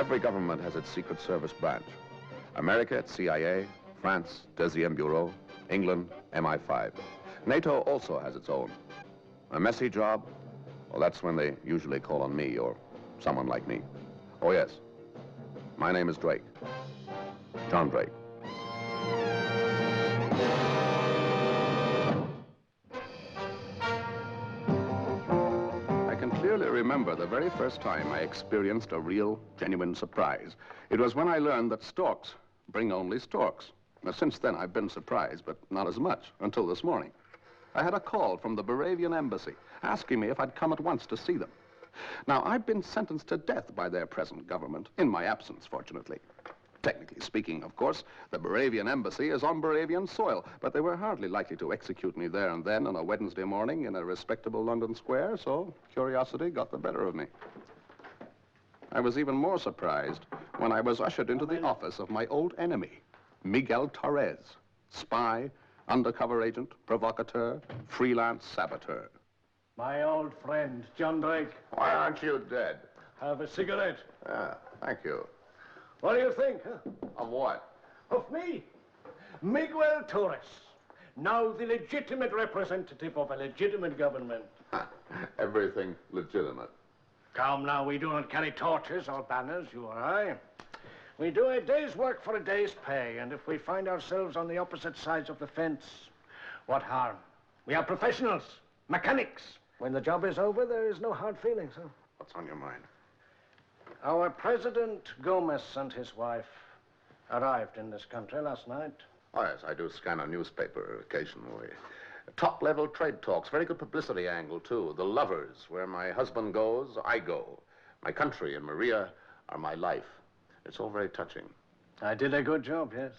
Every government has its Secret Service branch. America, its CIA, France, Deuxième Bureau, England, MI5. NATO also has its own. A messy job? Well, that's when they usually call on me or someone like me. Oh, yes. My name is Drake. John Drake. I can clearly remember the very first time I experienced a real, genuine surprise. It was when I learned that storks bring only storks. Now, since then, I've been surprised, but not as much, until this morning. I had a call from the Baravian embassy asking me if I'd come at once to see them. Now, I've been sentenced to death by their present government, in my absence, fortunately. Technically speaking, of course, the Baravian embassy is on Baravian soil, but they were hardly likely to execute me there and then on a Wednesday morning in a respectable London square, so curiosity got the better of me. I was even more surprised when I was ushered into the office of my old enemy, Miguel Torres, spy, undercover agent, provocateur, freelance saboteur. My old friend, John Drake. Why aren't you dead? Have a cigarette. Yeah, thank you. What do you think, huh? Of what? Of me, Miguel Torres, now the legitimate representative of a legitimate government. Everything legitimate. Come now, we do not carry torches or banners, you or I. We do a day's work for a day's pay, and if we find ourselves on the opposite sides of the fence, what harm? We are professionals, mechanics. When the job is over, there is no hard feelings, huh? What's on your mind? Our President Gomez and his wife arrived in this country last night. Oh, yes, I do scan a newspaper occasionally. Top-level trade talks, very good publicity angle, too. The lovers, where my husband goes, I go. My country and Maria are my life. It's all very touching. I did a good job, yes.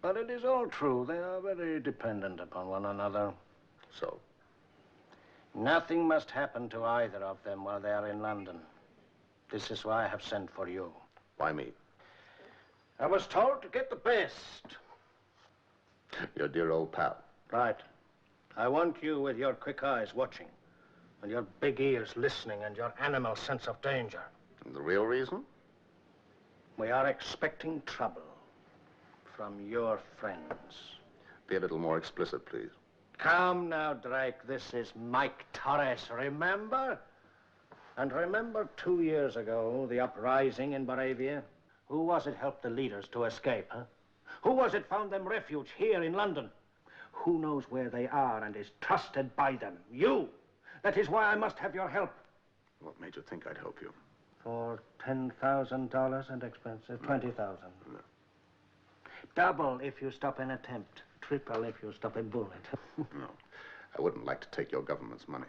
But it is all true. They are very dependent upon one another. So? Nothing must happen to either of them while they are in London. This is why I have sent for you. Why me? I was told to get the best. Your dear old pal. Right. I want you with your quick eyes watching, and your big ears listening, and your animal sense of danger. And the real reason? We are expecting trouble from your friends. Be a little more explicit, please. Come now, Drake. This is Mike Torres, remember? And remember 2 years ago, the uprising in Moravia? Who was it helped the leaders to escape, huh? Who was it found them refuge here in London? Who knows where they are and is trusted by them? You! That is why I must have your help. What made you think I'd help you? For $10,000 and expensive, $20,000. No. Double if you stop an attempt. Triple if you stop a bullet. No. I wouldn't like to take your government's money.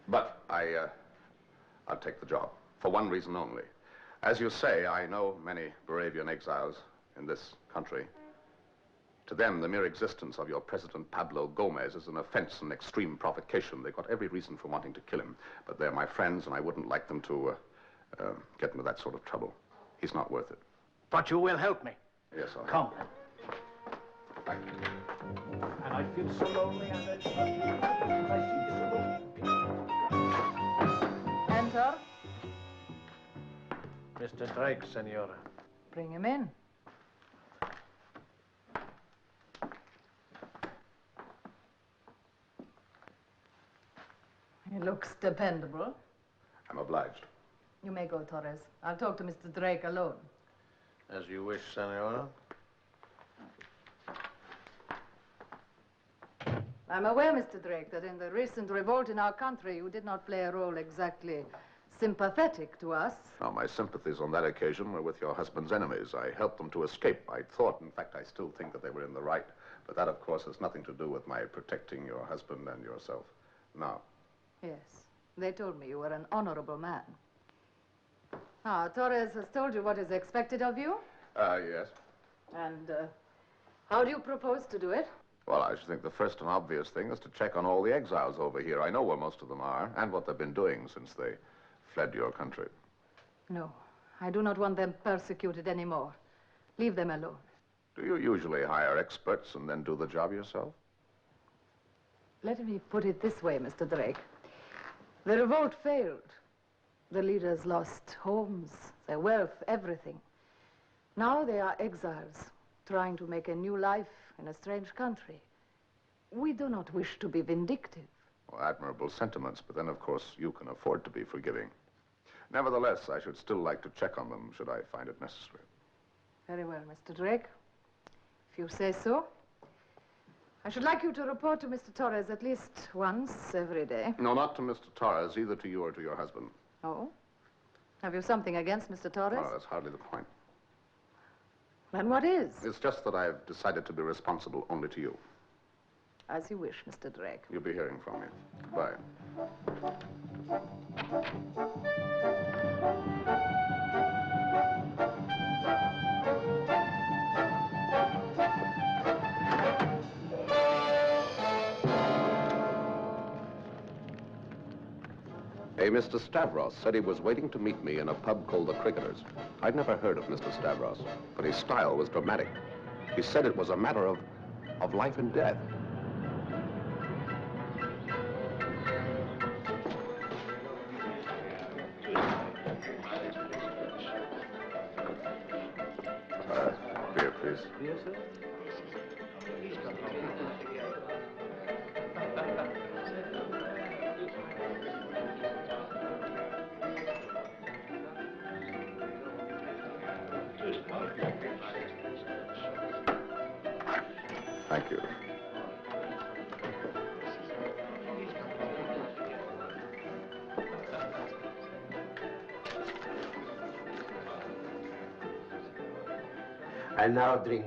But I'll take the job, for one reason only. As you say, I know many Baravian exiles in this country. To them, the mere existence of your President Pablo Gomez is an offense and extreme provocation. They've got every reason for wanting to kill him. But they're my friends, and I wouldn't like them to get into that sort of trouble. He's not worth it. But you will help me. Yes, I'll Come. Thank you. And I feel so lonely and I trust you. I see you so lonely. Enter. Mr. Drake, senora. Bring him in. He looks dependable. I'm obliged. You may go, Torres. I'll talk to Mr. Drake alone. As you wish, senora. I'm aware, Mr. Drake, that in the recent revolt in our country, you did not play a role exactly sympathetic to us. Now, my sympathies on that occasion were with your husband's enemies. I helped them to escape. I thought, in fact, I still think that they were in the right. But that, of course, has nothing to do with my protecting your husband and yourself. Now. Yes. They told me you were an honorable man. Now, Torres has told you what is expected of you. Yes. And how do you propose to do it? Well, I should think the first and obvious thing is to check on all the exiles over here. I know where most of them are and what they've been doing since they fled your country. No, I do not want them persecuted anymore. Leave them alone. Do you usually hire experts and then do the job yourself? Let me put it this way, Mr. Drake. The revolt failed. The leaders lost homes, their wealth, everything. Now they are exiles, trying to make a new life in a strange country. We do not wish to be vindictive. Well, admirable sentiments, but then, of course, you can afford to be forgiving. Nevertheless, I should still like to check on them, should I find it necessary. Very well, Mr. Drake. If you say so. I should like you to report to Mr. Torres at least once every day. No, not to Mr. Torres, either to you or to your husband. Oh? Have you something against Mr. Torres? No, that's hardly the point. Then what is? It's just that I've decided to be responsible only to you. As you wish, Mr. Drake. You'll be hearing from me. Bye. A Mr. Stavros said he was waiting to meet me in a pub called the Cricketers. I'd never heard of Mr. Stavros, but his style was dramatic. He said it was a matter of life and death. Beer, please. Yes, sir. Thank you. I now drink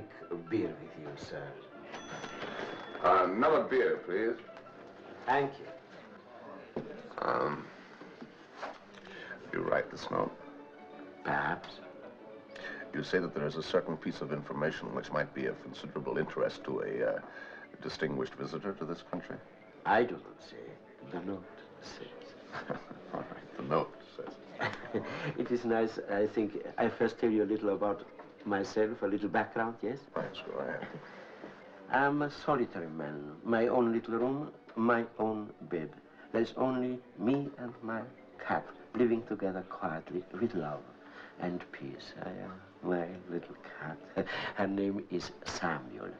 beer with you, sir. Another beer, please. Thank you. You write this note? Perhaps. You say that there is a certain piece of information which might be of considerable interest to a distinguished visitor to this country? I do not say. The note says. All right, the note says. It is nice, I think. I first tell you a little about myself, a little background, yes? Thanks, go ahead. I'm a solitary man. My own little room, my own bed. There's only me and my cat living together quietly with love and peace. I am my little cat. Her name is Samuel.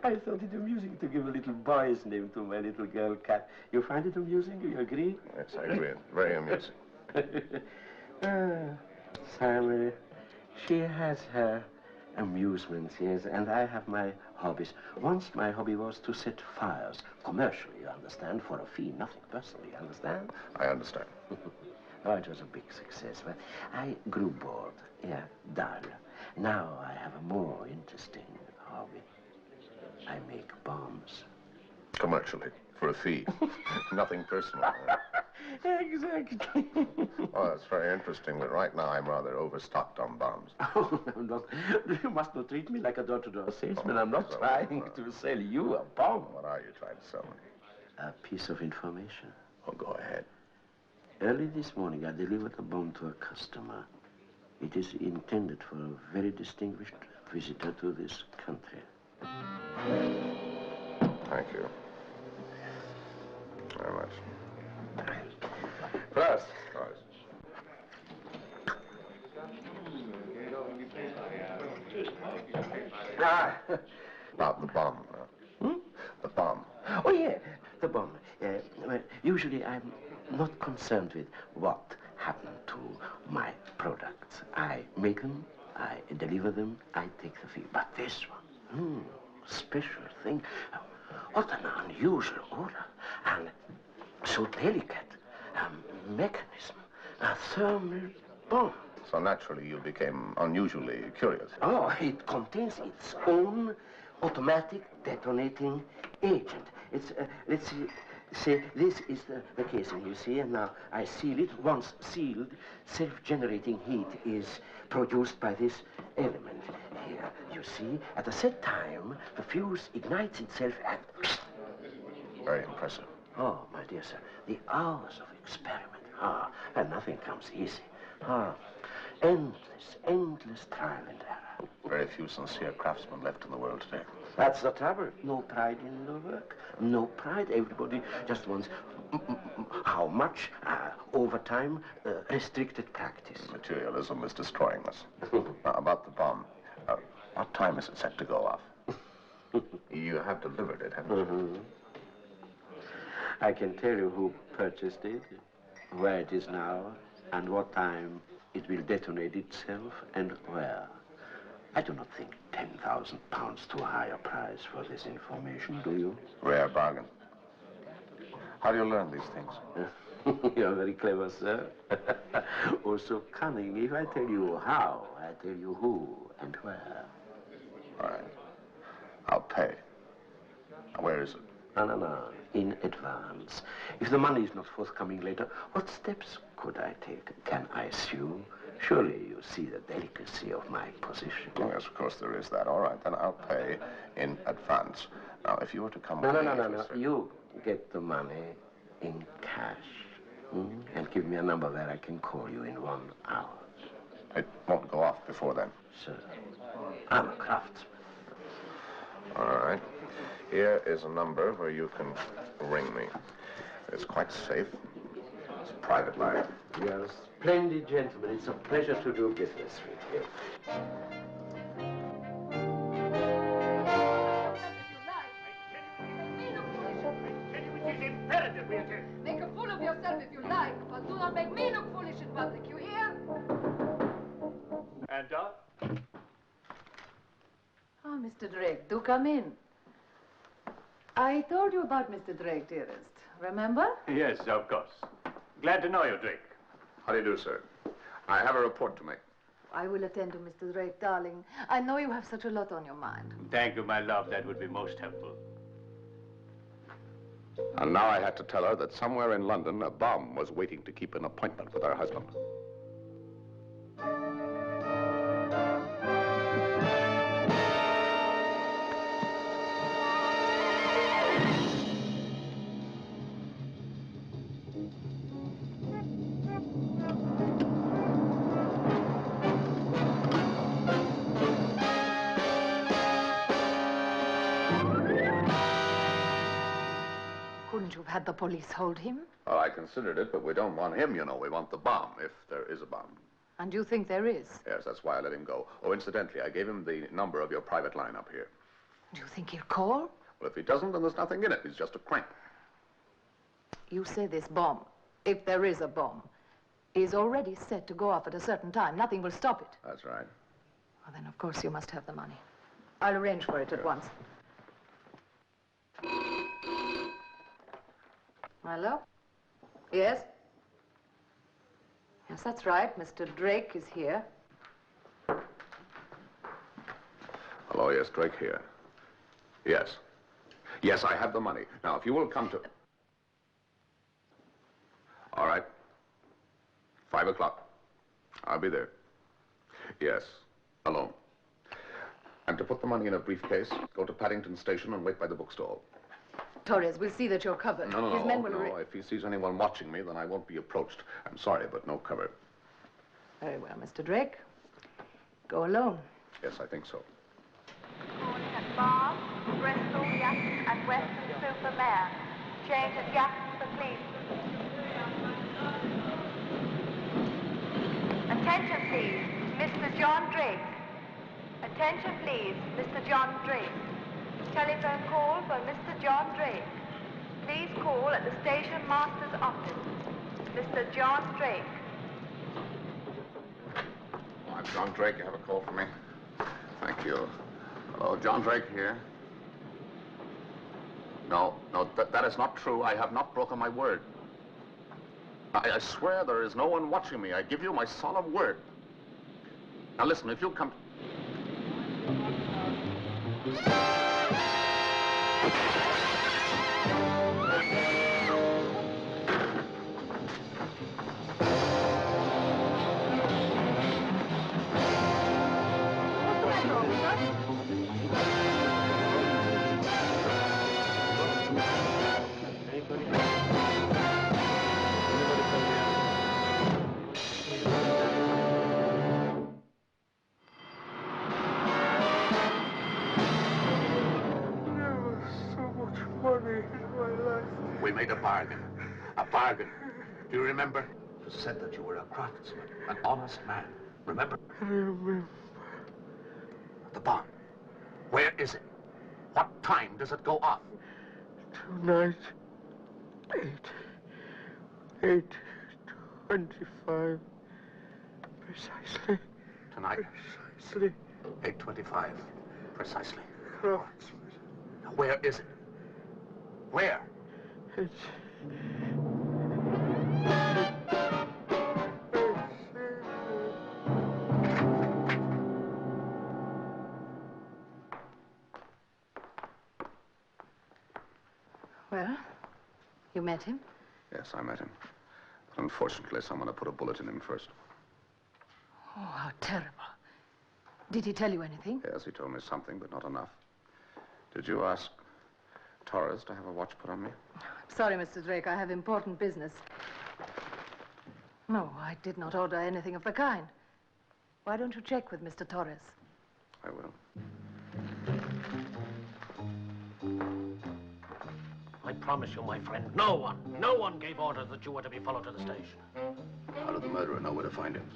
I thought it amusing to give a little boy's name to my little girl cat. You find it amusing? You agree? Yes, I agree. Very amusing. Samuel, she has her amusements, yes, and I have my hobbies. Once my hobby was to set fires, commercially, you understand, for a fee, nothing personally, you understand? I understand. Oh, it was a big success, but I grew bored, yeah, dull. Now I have a more interesting hobby. I make bombs. Commercially, for a fee. Nothing personal. Exactly. Oh, that's very interesting, but right now I'm rather overstocked on bombs. Oh, no, you must not treat me like a door-to-door salesman. I'm not trying to sell you a bomb. What are you trying to sell me? A piece of information. Oh, go ahead. Early this morning, I delivered a bomb to a customer. It is intended for a very distinguished visitor to this country. Thank you. Very much. First. About the bomb. The bomb. Oh, yeah, the bomb. Well, usually I'm not concerned with what happened to my products. I make them, I deliver them, I take the fee. But this one, special thing. What an unusual order. And so delicate. A mechanism. A thermal bomb. So naturally you became unusually curious. Oh, it contains its own automatic detonating agent. It's, let's say, this is the casing, you see, and now I seal it. Once sealed, self-generating heat is produced by this element. Here, you see, at the set time, the fuse ignites itself and... Very impressive. Oh, my dear sir, the hours of experiment. And nothing comes easy. endless trial and error. Very few sincere craftsmen left in the world today. That's the trouble. No pride in the work. No pride. Everybody just wants how much overtime, restricted practice. Materialism is destroying us. Now, about the bomb. What time is it set to go off? You have delivered it, haven't you? I can tell you who purchased it, where it is now, and what time it will detonate itself, and where. I do not think £10,000 too high a price for this information, do you? Rare bargain. How do you learn these things? You're very clever, sir. Also cunning. If I tell you how, I tell you who and where. All right. I'll pay. Now, where is it? No. In advance. If the money is not forthcoming later, what steps could I take? Can I sue? Surely you see the delicacy of my position. Oh, yes, of course there is that. All right, then I'll pay in advance. Now, if you were to come with me... No. You get the money in cash. And give me a number where I can call you in 1 hour. It won't go off before then. Sir, I'm a craftsman. All right. Here is a number where you can ring me. It's quite safe. It's a private line. You are a splendid gentleman. It's a pleasure to do business with you. Make a fool of yourself if you like, but do not make me look foolish in public, you hear? And, Oh, Mr. Drake, do come in. I told you about Mr. Drake, dearest. Remember? Yes, of course. Glad to know you, Drake. How do you do, sir? I have a report to make. I will attend to Mr. Drake, darling. I know you have such a lot on your mind. Thank you, my love. That would be most helpful. And now I had to tell her that somewhere in London, a bomb was waiting to keep an appointment with her husband. Couldn't you have had the police hold him? Well, I considered it, but we don't want him, you know. We want the bomb, if there is a bomb. And you think there is? Yes, that's why I let him go. Oh, incidentally, I gave him the number of your private line up here. Do you think he'll call? Well, if he doesn't, then there's nothing in it. He's just a crank. You say this bomb, if there is a bomb, is already set to go off at a certain time. Nothing will stop it. That's right. Well, then, of course, you must have the money. I'll arrange for it at once. Hello? Yes? Yes, that's right. Mr. Drake is here. Hello, yes, Drake here. Yes. Yes, I have the money. Now, if you will come to... All right. 5 o'clock. I'll be there. Yes, alone. And to put the money in a briefcase, go to Paddington Station and wait by the bookstall. Torres, we'll see that you're covered. No, His men will... no. If he sees anyone watching me, then I won't be approached. I'm sorry, but no cover. Very well, Mr. Drake. Go alone. Yes, I think so. Calling at Bath, Bristol, Yacht and Western-super-Mare. Change at Yacht for police. Attention, please. Mr. John Drake. Attention, please. Mr. John Drake. Telephone call for Mr. John Drake. Please call at the station master's office. Mr. John Drake. Oh, I'm John Drake. You have a call for me? Thank you. Hello, John Drake here. No, that is not true. I have not broken my word. I swear there is no one watching me. I give you my solemn word. Now listen, if you'll come... made a bargain. A bargain. Do you remember? You said that you were a craftsman, an honest man. Remember? I remember. The bomb. Where is it? What time does it go off? Tonight, 8:25. Precisely. Tonight? Precisely. 8:25. Precisely. Craftsman. Now, where is it? Where? It's... Well, you met him? Yes, I met him. But unfortunately, someone had put a bullet in him first. Oh, how terrible. Did he tell you anything? Yes, he told me something, but not enough. Did you ask Torres to have a watch put on me? I'm sorry, Mr. Drake. I have important business. No, I did not order anything of the kind. Why don't you check with Mr. Torres? I will. I promise you, my friend, no one gave orders that you were to be followed to the station. How did the murderer know where to find him?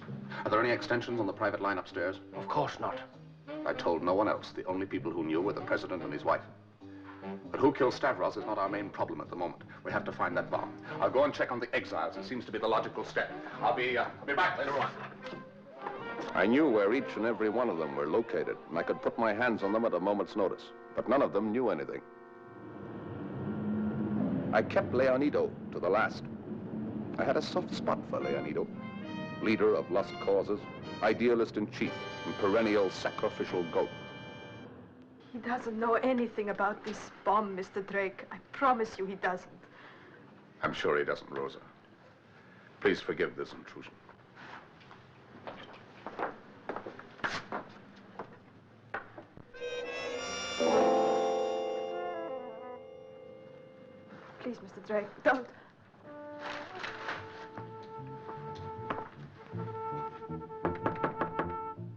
Are there any extensions on the private line upstairs? Of course not. I told no one else. The only people who knew were the president and his wife. But who killed Stavros is not our main problem at the moment. We have to find that bomb. I'll go and check on the exiles. It seems to be the logical step. I'll be back later on. I knew where each and every one of them were located, and I could put my hands on them at a moment's notice. But none of them knew anything. I kept Leonido to the last. I had a soft spot for Leonido. Leader of lost causes, idealist in chief, and perennial sacrificial goat. He doesn't know anything about this bomb, Mr. Drake. I promise you he doesn't. I'm sure he doesn't, Rosa. Please forgive this intrusion. Please, Mr. Drake, don't.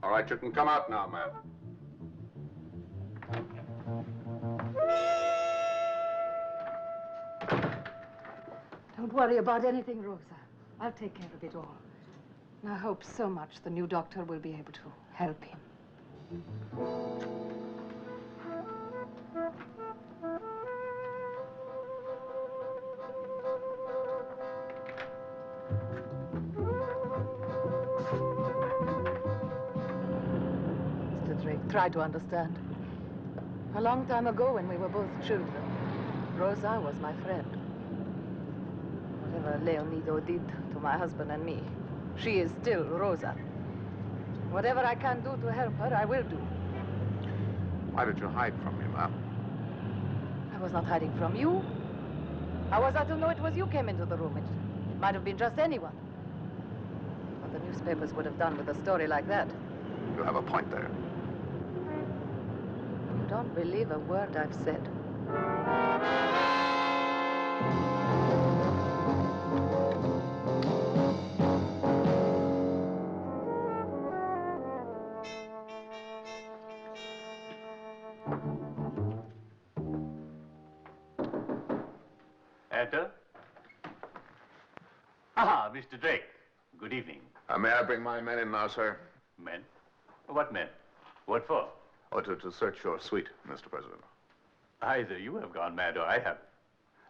All right, you can come out now, ma'am. Don't worry about anything, Rosa. I'll take care of it all. And I hope so much the new doctor will be able to help him. Mr. Drake, try to understand. A long time ago, when we were both children, Rosa was my friend. Whatever Leonido did to my husband and me, she is still Rosa. Whatever I can do to help her, I will do. Why did you hide from me, ma'am? I was not hiding from you. How was I to know it was you came into the room? It might have been just anyone. What the newspapers would have done with a story like that. You have a point there. You don't believe a word I've said. Enter. Ah, Mr. Drake. Good evening. May I bring my men in now, sir? Men? What men? What for? Or to search your suite, Mr. President. Either you have gone mad or I have.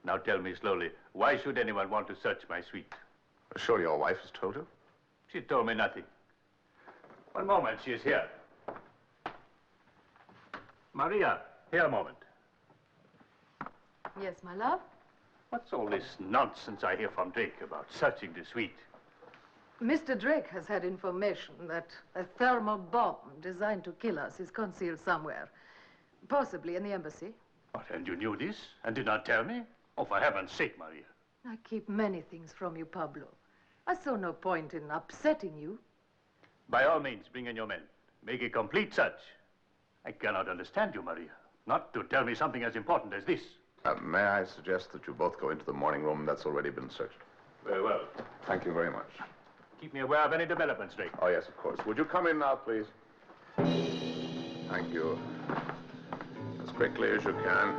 Now tell me slowly, why should anyone want to search my suite? Sure your wife has told you? She told me nothing. One moment, she is here. Maria, here a moment. Yes, my love? What's all this nonsense I hear from Drake about searching the suite? Mr. Drake has had information that a thermal bomb designed to kill us is concealed somewhere. Possibly in the embassy. What, and you knew this and did not tell me? Oh, for heaven's sake, Maria. I keep many things from you, Pablo. I saw no point in upsetting you. By all means, bring in your men. Make a complete search. I cannot understand you, Maria. Not to tell me something as important as this. May I suggest that you both go into the morning room that's already been searched? Very well. Thank you very much. Keep me aware of any developments, Drake. Oh, yes, of course. Would you come in now, please? Thank you. As quickly as you can.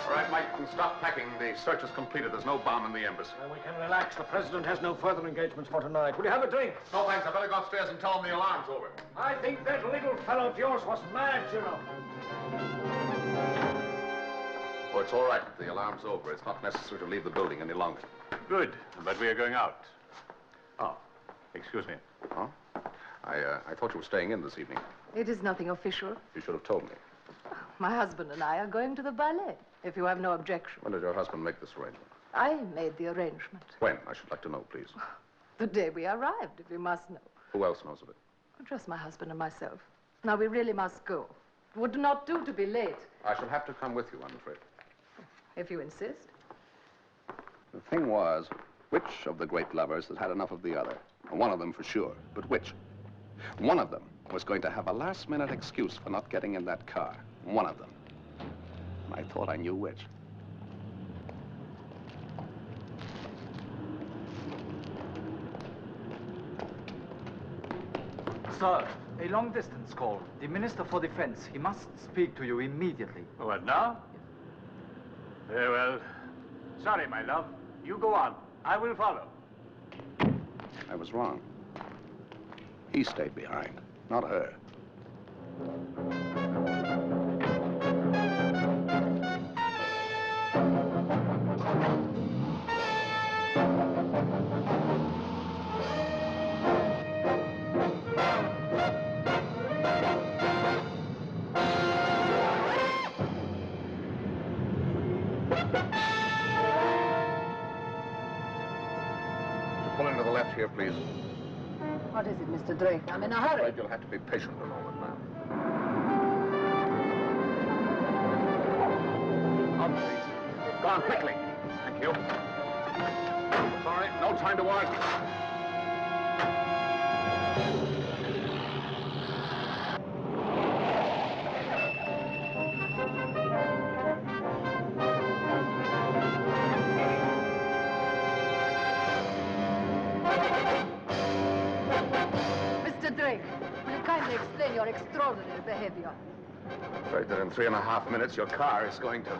All right, Mike, you can stop packing. The search is completed. There's no bomb in the embassy. Well, we can relax. The president has no further engagements for tonight. Will you have a drink? No, thanks. I better go upstairs and tell him the alarm's over. I think that little fellow of yours was mad, you know. Oh, it's all right. The alarm's over. It's not necessary to leave the building any longer. Good, but we are going out. Oh, excuse me. Huh? I thought you were staying in this evening. It is nothing official. You should have told me. My husband and I are going to the ballet, if you have no objection. When did your husband make this arrangement? I made the arrangement. When? I should like to know, please. The day we arrived, if you must know. Who else knows of it? Just my husband and myself. Now, we really must go. It would not do to be late, I shall have to come with you, I'm afraid. if you insist. The thing was, which of the great lovers has had enough of the other? One of them for sure, but which? One of them was going to have a last-minute excuse for not getting in that car. One of them. I thought I knew which. Sir, a long-distance call. The Minister for Defense. He must speak to you immediately. What now? Very well. Sorry, my love. You go on. I will follow. I was wrong. He stayed behind, not her. Pull into the left here, please. What is it, Mr. Drake? I'm in a hurry. Afraid you'll have to be patient a moment now. Out, please. Go on, quickly. Thank you. Sorry, no time to argue. Mr. Drake, will you kindly explain your extraordinary behavior? I'm afraid that in 3.5 minutes, your car is going to...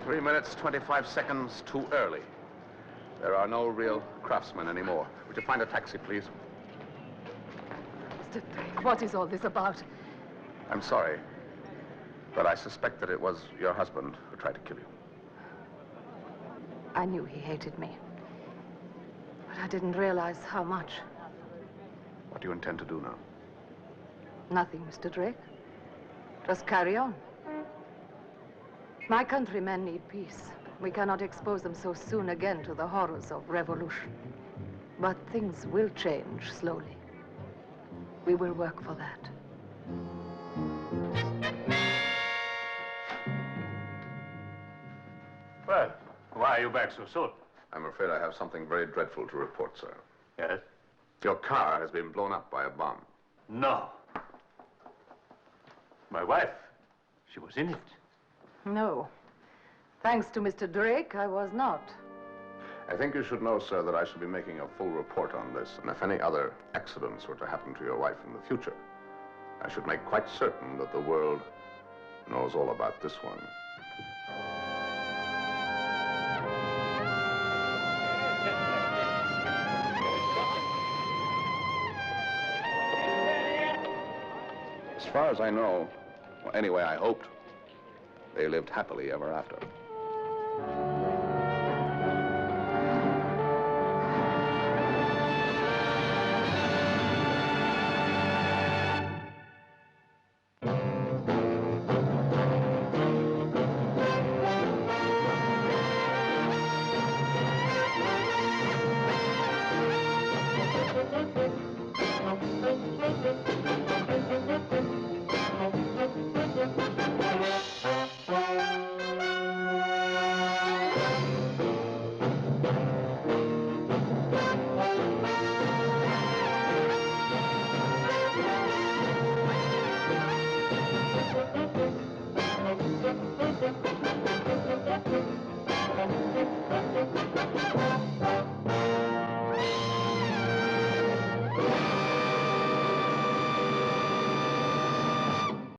3 minutes, 25 seconds too early. There are no real craftsmen anymore. Would you find a taxi, please? Mr. Drake, what is all this about? I'm sorry, but I suspect that it was your husband who tried to kill you. I knew he hated me. But I didn't realize how much. What do you intend to do now? Nothing, Mr. Drake. Just carry on. My countrymen need peace. We cannot expose them so soon again to the horrors of revolution. But things will change slowly. We will work for that. Well, why are you back so soon? I'm afraid I have something very dreadful to report, sir. Yes? Your car has been blown up by a bomb. No. My wife, she was in it. No. Thanks to Mr. Drake, I was not. I think you should know, sir, that I shall be making a full report on this, and if any other accidents were to happen to your wife in the future, I should make quite certain that the world knows all about this one. As far as I know, well, anyway, I hoped, they lived happily ever after.